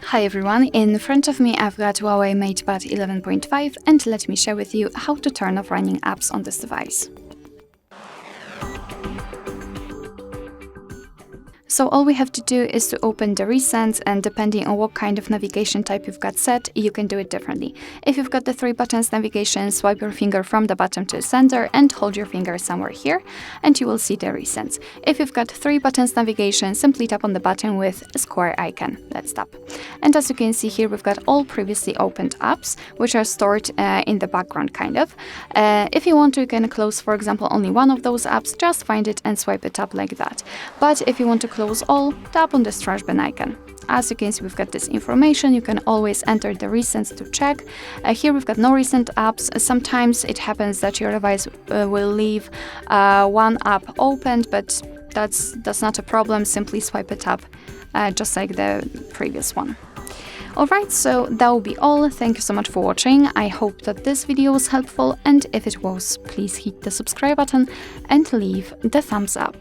Hi everyone, in front of me I've got HUAWEI MatePad 11.5 and let me share with you how to turn off running apps on this device. So all we have to do is to open the recents, and depending on what kind of navigation type you've got set, you can do it differently. If you've got the 3 buttons navigation, swipe your finger from the bottom to the center and hold your finger somewhere here and you will see the recents. If you've got 3 buttons navigation, simply tap on the button with a square icon. Let's tap. And as you can see here, we've got all previously opened apps, which are stored in the background kind of. If you want to, you can close, for example, only one of those apps, just find it and swipe it up like that. But if you want to close all, tap on the trash bin icon. As you can see, we've got this information. You can always enter the recents to check. Here we've got no recent apps. Sometimes it happens that your device will leave one app opened, but that's not a problem. Simply swipe it up just like the previous one. Alright, so that will be all. Thank you so much for watching. I hope that this video was helpful, and if it was, please hit the subscribe button and leave the thumbs up.